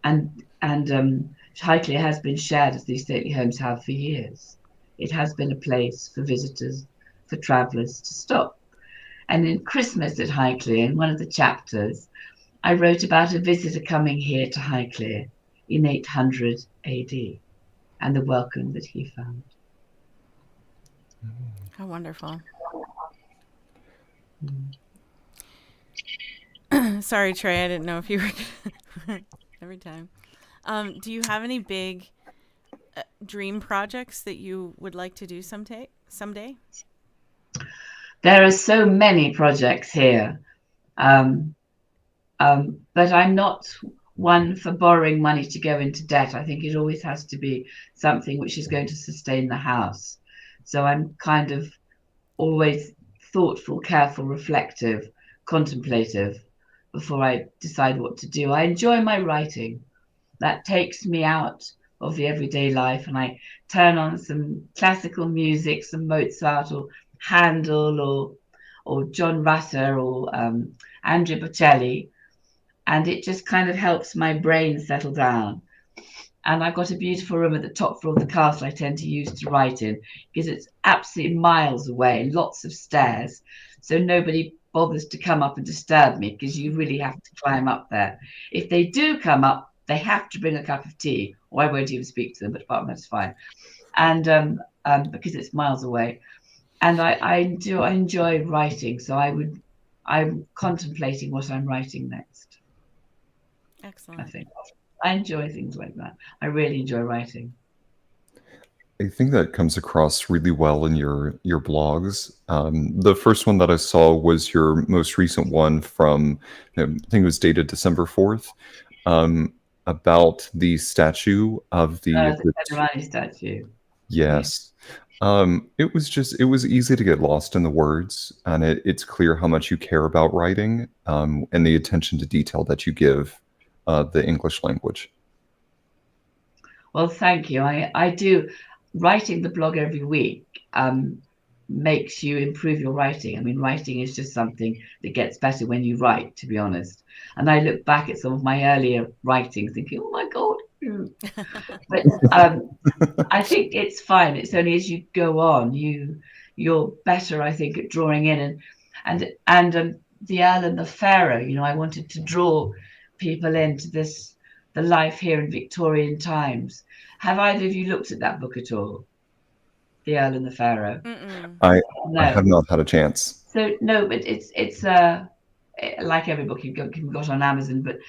And Highclere has been shared, as these stately homes have, for years. It has been a place for visitors, for travellers to stop. And in Christmas at Highclere, in one of the chapters, I wrote about a visitor coming here to Highclere in 800 AD and the welcome that he found. How wonderful. Sorry, Trey, I didn't know if you were every time. Do you have any big dream projects that you would like to do someday? There are so many projects here, but I'm not one for borrowing money to go into debt. I think it always has to be something which is going to sustain the house. So I'm kind of always thoughtful, careful, reflective, contemplative before I decide what to do. I enjoy my writing. That takes me out of the everyday life, and I turn on some classical music, some Mozart or Handel or John Rutter or Andrea Bocelli, and it just kind of helps my brain settle down. And I've got a beautiful room at the top floor of the castle I tend to use to write in, because it's absolutely miles away, lots of stairs, so nobody bothers to come up and disturb me, because you really have to climb up there. If they do come up, they have to bring a cup of tea, or I won't even speak to them, but apart from that, it's fine. And because it's miles away. And I enjoy writing, so I'm contemplating what I'm writing next. Excellent. I think I enjoy things like that. I really enjoy writing. I think that comes across really well in your blogs. The first one that I saw was your most recent one from, I think it was dated December 4th, about the statue of the Carnarvon statue. Yes. It was easy to get lost in the words, and it's clear how much you care about writing, and the attention to detail that you give the English language. Well, thank you. I do. Writing the blog every week makes you improve your writing. I mean, writing is just something that gets better when you write, to be honest. And I look back at some of my earlier writings thinking, oh my God. But I think it's fine. It's only as you go on, you're better, I think, at drawing in. And the Earl and the Pharaoh, I wanted to draw people into the life here in Victorian times. Have either of you looked at that book at all? The Earl and the Pharaoh? I have not had a chance. So no, but it's like every book you can get on Amazon, but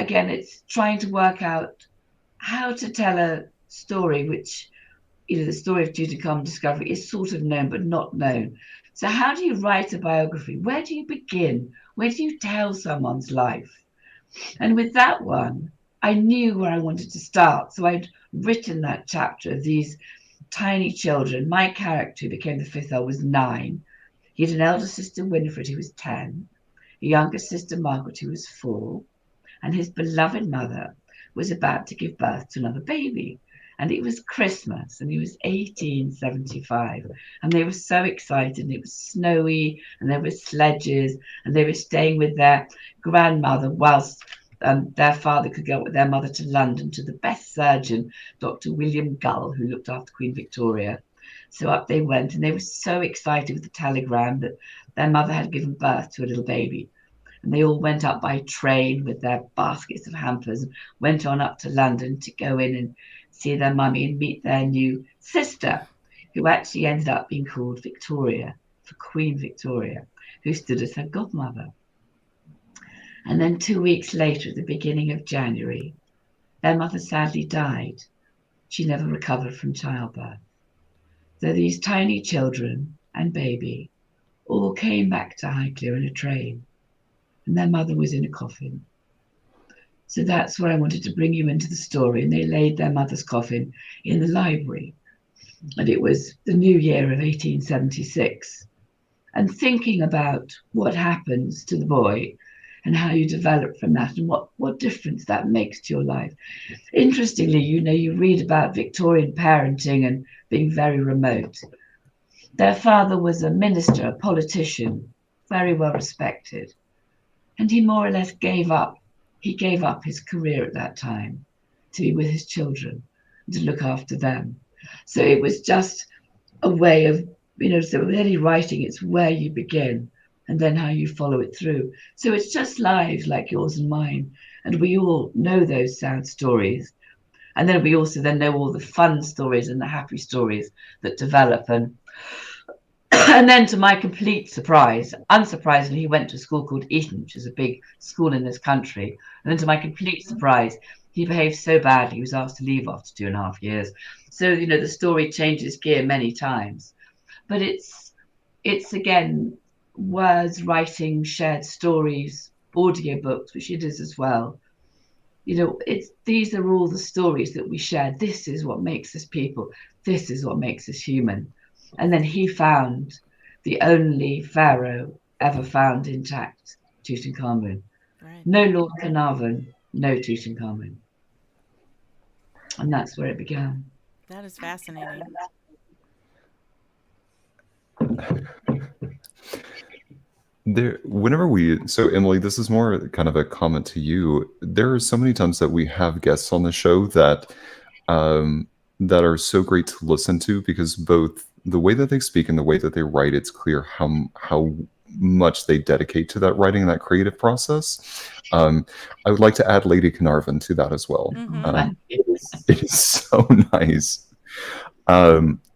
again, it's trying to work out how to tell a story which, the story of Tutankhamun discovery is sort of known but not known. So how do you write a biography? Where do you begin? Where do you tell someone's life? And with that one, I knew where I wanted to start. So I'd written that chapter of these tiny children. My character, who became the fifth Earl, was 9. He had an elder sister, Winifred, who was 10, a younger sister, Margaret, who was 4, and his beloved mother was about to give birth to another baby. And it was Christmas, and it was 1875, and they were so excited, and it was snowy, and there were sledges, and they were staying with their grandmother whilst their father could go with their mother to London to the best surgeon, Dr. William Gull, who looked after Queen Victoria. So up they went, and they were so excited with the telegram that their mother had given birth to a little baby. And they all went up by train with their baskets of hampers and went on up to London to go in and see their mummy and meet their new sister, who actually ended up being called Victoria, for Queen Victoria, who stood as her godmother. And then 2 weeks later, at the beginning of January, their mother sadly died. She never recovered from childbirth. So these tiny children and baby all came back to Highclere in a train, and their mother was in a coffin. So that's where I wanted to bring you into the story. And they laid their mother's coffin in the library. And it was the new year of 1876. And thinking about what happens to the boy and how you develop from that and what difference that makes to your life. Interestingly, you read about Victorian parenting and being very remote. Their father was a minister, a politician, very well respected, and he more or less gave up. He gave up his career at that time to be with his children, to look after them. So it was just a way of, so with any writing, it's where you begin and then how you follow it through. So it's just lives like yours and mine, and we all know those sad stories. And then we also then know all the fun stories and the happy stories that develop. And then to my complete surprise, unsurprisingly, he went to a school called Eton, which is a big school in this country. And then to my complete surprise, he behaved so badly, he was asked to leave after 2.5 years. So, the story changes gear many times. But it's again, words, writing, shared stories, audiobooks, which it is as well. These are all the stories that we share. This is what makes us people. This is what makes us human. And then he found the only pharaoh ever found intact, Tutankhamun. Right. No Lord Carnarvon, no Tutankhamun. And that's where it began. That is fascinating. So Emily, this is more kind of a comment to you. There are so many times that we have guests on the show that are so great to listen to, because both the way that they speak and the way that they write, it's clear how much they dedicate to that writing and that creative process. I would like to add Lady Carnarvon to that as well. It is so nice.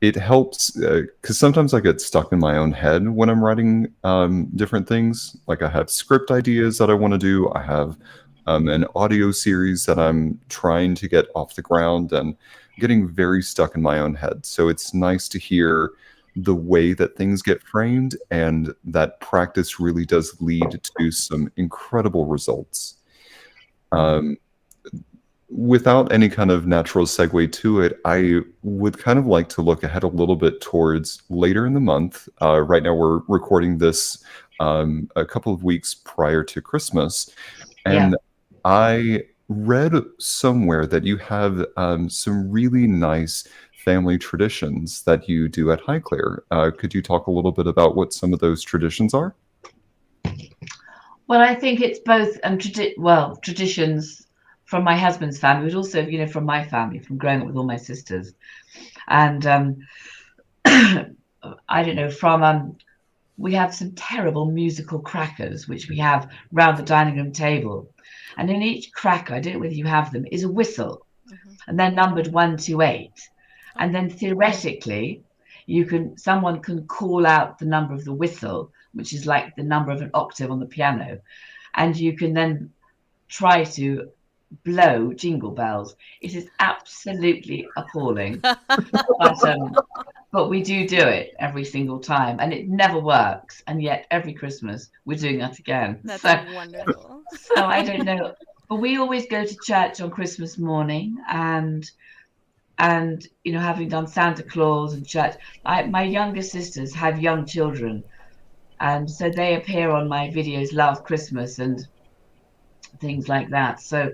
It helps because sometimes I get stuck in my own head when I'm writing different things. Like I have script ideas that I want to do. I have an audio series that I'm trying to get off the ground and getting very stuck in my own head. So it's nice to hear the way that things get framed, and that practice really does lead to some incredible results. Without any kind of natural segue to it, I would kind of like to look ahead a little bit towards later in the month. Right now we're recording this a couple of weeks prior to Christmas. And I read somewhere that you have some really nice family traditions that you do at Highclere. Could you talk a little bit about what some of those traditions are? Well, I think it's both traditions from my husband's family, but also, from my family, from growing up with all my sisters. And I don't know, we have some terrible musical crackers, which we have round the dining room table. And in each cracker, I don't know whether you have them, is a whistle. Mm-hmm. And they're numbered 1 to 8. And then theoretically, someone can call out the number of the whistle, which is like the number of an octave on the piano. And you can then try to blow jingle bells. It is absolutely appalling. But we do it every single time, and it never works. And yet every Christmas we're doing that again. That's wonderful. So I don't know, but we always go to church on Christmas morning, and having done Santa Claus and church, my younger sisters have young children, and so they appear on my videos, Love Christmas and things like that. So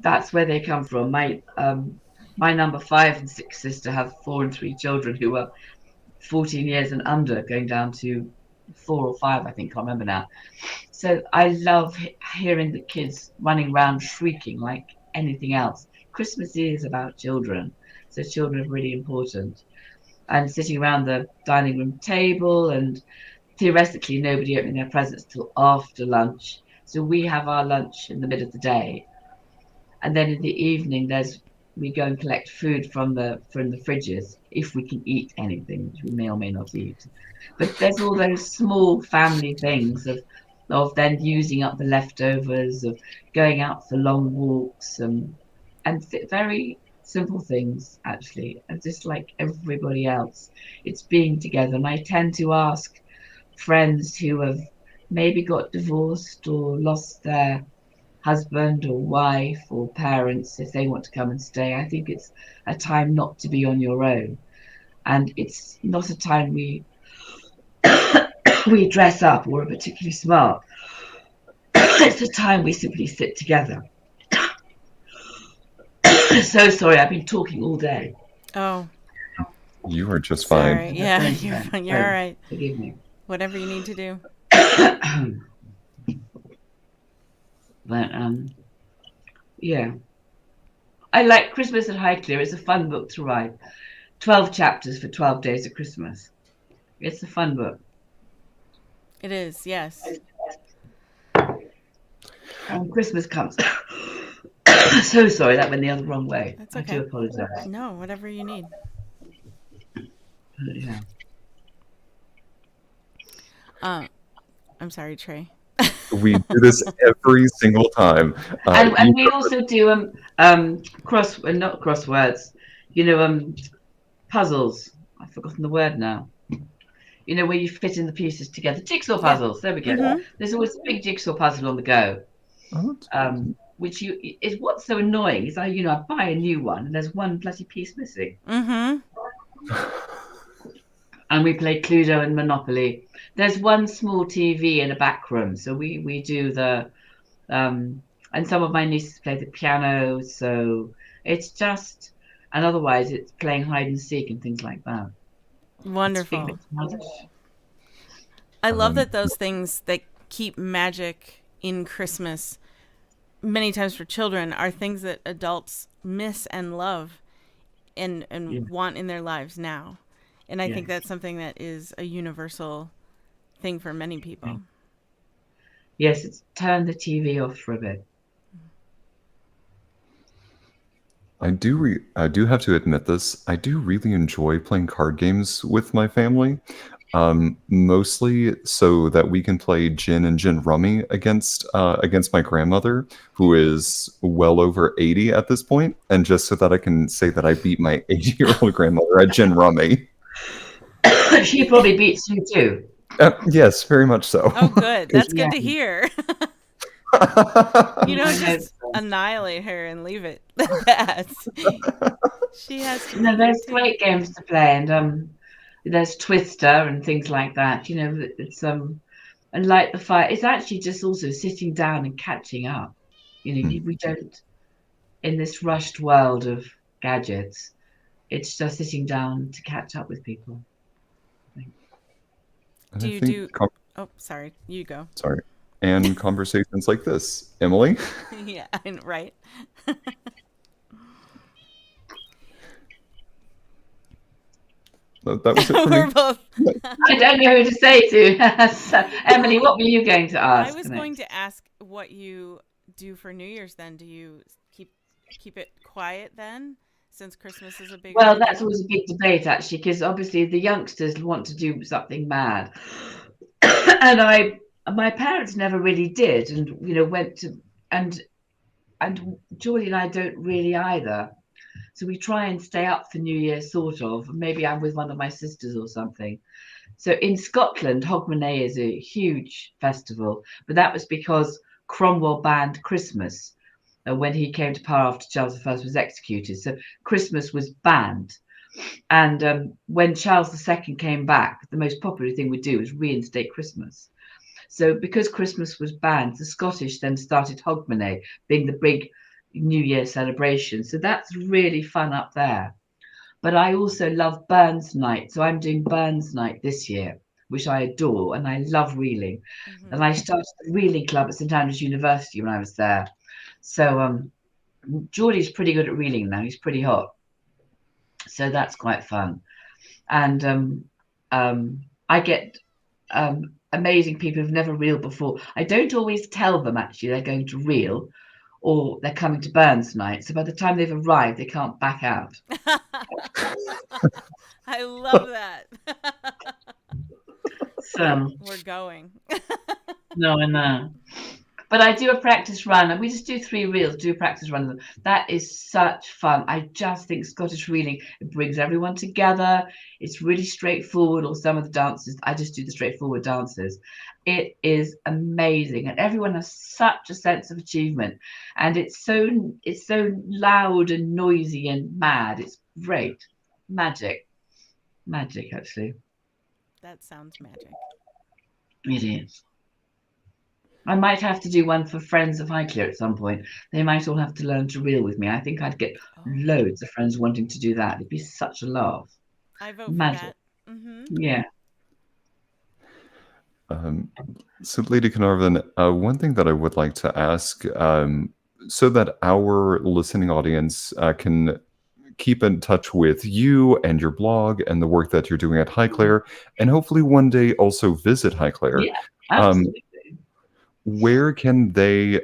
that's where they come from. My number 5 and 6 sister have 4 and 3 children who are 14 years and under, going down to 4 or 5, I think, can't remember now. So I love hearing the kids running around shrieking like anything else. Christmas is about children, so children are really important. And sitting around the dining room table, and theoretically nobody opening their presents till after lunch. So we have our lunch in the middle of the day, and then in the evening we go and collect food from the fridges, if we can eat anything, which we may or may not eat. But there's all those small family things of then using up the leftovers, of going out for long walks, and very simple things, actually. And just like everybody else, it's being together. And I tend to ask friends who have maybe got divorced or lost their husband or wife or parents if they want to come and stay. I think it's a time not to be on your own, and it's not a time we dress up or are particularly smart. It's a time we simply sit together. So sorry, I've been talking all day. Oh, You are just fine. Sorry. Yeah, you're fine. You're all right. Forgive me. Whatever you need to do. But yeah, I like Christmas at Highclere. It's a fun book to write. 12 chapters for 12 days of Christmas. It's a fun book. It is, yes. And Christmas comes. So sorry, that went the other wrong way. That's I okay. do apologize. No, whatever you need. Yeah. I'm sorry, Trey. We do this every single time. And we also do not crosswords, puzzles. I've forgotten the word now. Where you fit in the pieces together. Jigsaw puzzles. There we go. Mhm. There's always a big jigsaw puzzle on the go. Which is what's so annoying is I buy a new one and there's one bloody piece missing. Mm-hmm. And we play Cluedo and Monopoly. There's one small TV in a back room, so we do the and some of my nieces play the piano, so it's just, and otherwise it's playing hide and seek and things like that. Wonderful. I love that those things that keep magic in Christmas many times for children are things that adults miss and love and want in their lives now. And I think that's something that is a universal thing for many people. Yes, it's turn the TV off for a bit. I do have to admit this. I do really enjoy playing card games with my family, mostly so that we can play gin and gin rummy against my grandmother, who is well over 80 at this point, and just so that I can say that I beat my 80-year-old grandmother at gin rummy. She probably beats you too. Yes, very much so. Oh, good. That's good to hear. Just annihilate her and leave it like that. She has to. No, there's great games to play, and there's Twister and things like that. It's and light the fire. It's actually just also sitting down and catching up. We don't, in this rushed world of gadgets, it's just sitting down to catch up with people. Do you do? Oh, sorry. You go. Sorry. And conversations like this, Emily. Yeah, right. That was it for We're me. both. I don't know who to say to. So, Emily, what were you going to ask? I was going to ask what you do for New Year's. Then, do you keep it quiet then, since Christmas is a big? Well, that's always a big debate actually, because obviously the youngsters want to do something mad, and my parents never really did, and went to and Geordie and I don't really either. So we try and stay up for New Year, sort of. Maybe I'm with one of my sisters or something. So in Scotland, Hogmanay is a huge festival, but that was because Cromwell banned Christmas when he came to power after Charles I was executed. So Christmas was banned. And when Charles II came back, the most popular thing we do is reinstate Christmas. So because Christmas was banned, the Scottish then started Hogmanay, being the big New Year celebration. So that's really fun up there. But I also love Burns Night. So I'm doing Burns Night this year, which I adore, and I love reeling. Mm-hmm. And I started the reeling club at St Andrews University when I was there. So Geordie's pretty good at reeling now. He's pretty hot. So that's quite fun. And I get amazing people who've never reeled before. I don't always tell them actually they're going to reel, or they're coming to Burns Night. So by the time they've arrived, they can't back out. I love that. So we're going. No, I know. But I do a practice run, and we just do 3 reels, do a practice run. That is such fun. I just think Scottish reeling, it brings everyone together. It's really straightforward, or some of the dances. I just do the straightforward dances. It is amazing, and everyone has such a sense of achievement. And it's so loud and noisy and mad. It's great. Magic, actually. That sounds magic. It is. I might have to do one for friends of Highclere at some point. They might all have to learn to reel with me. I think I'd get loads of friends wanting to do that. It'd be such a laugh. I vote for magic. that. Mm-hmm. Yeah. So, Lady Carnarvon, one thing that I would like to ask, so that our listening audience can keep in touch with you and your blog and the work that you're doing at Highclere, and hopefully one day also visit Highclere. Yeah, Um, absolutely. where can they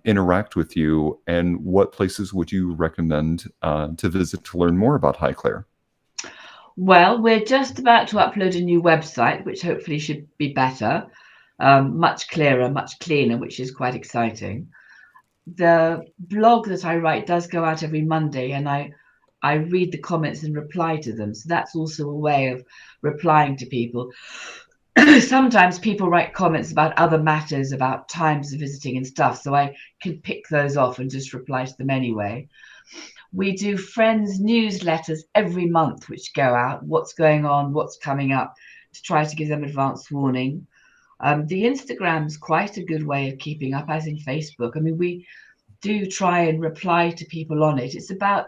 interact with you, and what places would you recommend to visit to learn more about Highclere? Well, we're just about to upload a new website, which hopefully should be better, much clearer, much cleaner, which is quite exciting. The blog that I write does go out every Monday, and I read the comments and reply to them. So that's also a way of replying to people. Sometimes people write comments about other matters, about times of visiting and stuff, so I can pick those off and just reply to them anyway. We do friends newsletters every month, which go out, what's going on, what's coming up, to try to give them advance warning. The Instagram's quite a good way of keeping up, as in Facebook. I mean, we do try and reply to people on it. It's about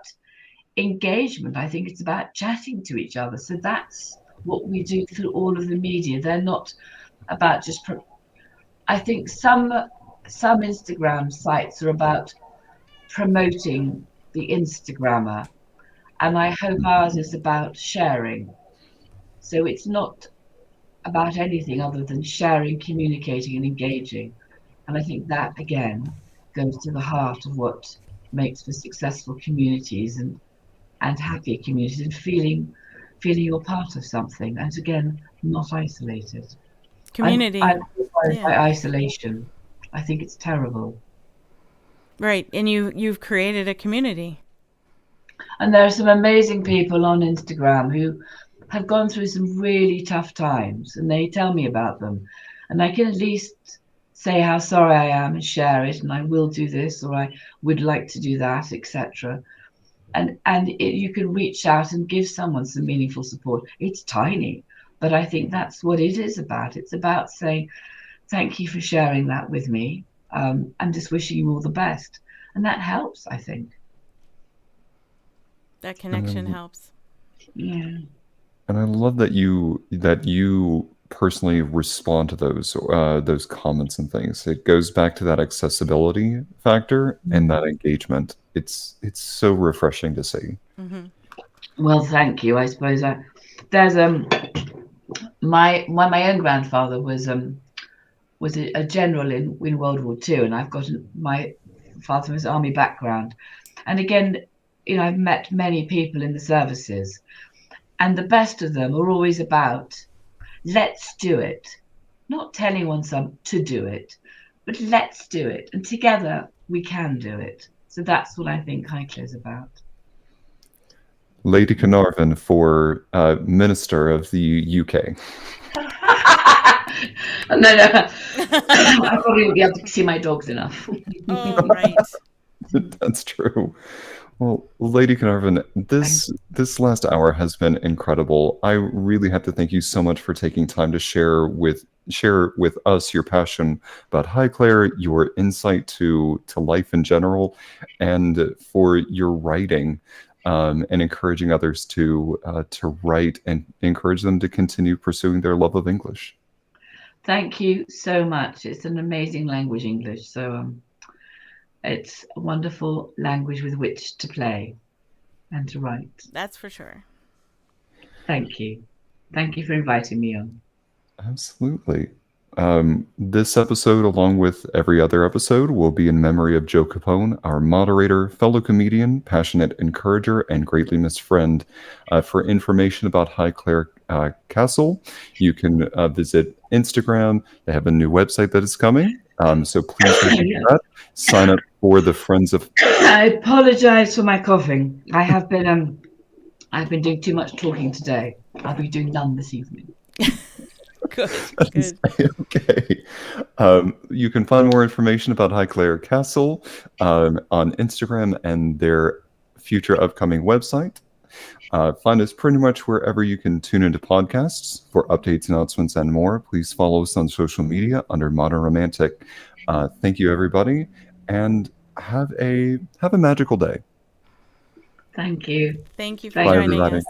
engagement. I think it's about chatting to each other. So that's what we do through all of the media. They're not about just. I think some Instagram sites are about promoting the Instagrammer, and I hope ours is about sharing. So it's not about anything other than sharing, communicating, and engaging. And I think that again goes to the heart of what makes for successful communities and happy communities, and feeling you're part of something, and again not isolated. Community. I'm worried by Yeah. isolation. I think it's terrible. Right. And you've created a community. And there are some amazing people on Instagram who have gone through some really tough times, and they tell me about them. And I can at least say how sorry I am and share it, and I will do this, or I would like to do that, etc. And you can reach out and give someone some meaningful support. It's tiny, but I think that's what it is about. It's about saying, thank you for sharing that with me. I'm just wishing you all the best. And that helps, I think. That connection helps. Yeah. And I love that you personally respond to those comments and things. It goes back to that accessibility factor and that engagement. It's so refreshing to see. Mm-hmm. Well, thank you. I suppose there's my own grandfather was a general in World War II, and I've got my father from his army background. And again, I've met many people in the services, and the best of them are always about, let's do it. Not telling one to do it, but let's do it. And together we can do it. So that's what I think Highclere is about. Lady Carnarvon for Minister of the UK. No, I probably won't be able to see my dogs enough. Oh, right. That's true. Well, Lady Carnarvon, this last hour has been incredible. I really have to thank you so much for taking time to share with us your passion about Highclere, your insight to life in general, and for your writing, and encouraging others to write and encourage them to continue pursuing their love of English. Thank you so much. It's an amazing language, English. So it's a wonderful language with which to play and to write. That's for sure. Thank you. Thank you for inviting me on. Absolutely. This episode, along with every other episode, will be in memory of Joe Capone, our moderator, fellow comedian, passionate encourager, and greatly missed friend. For information about Highclere Castle, you can visit Instagram. They have a new website that is coming. So please visit that. Sign up for the Friends of... I apologize for my coughing. I've been doing too much talking today. I'll be doing none this evening. Good. Okay. You can find more information about Highclere Castle on Instagram and their future upcoming website. Find us pretty much wherever you can tune into podcasts. For updates, announcements, and more, please follow us on social media under Modern Romantic. Thank you, everybody, and have a magical day. Thank you. Thank you for Bye, joining everybody. us.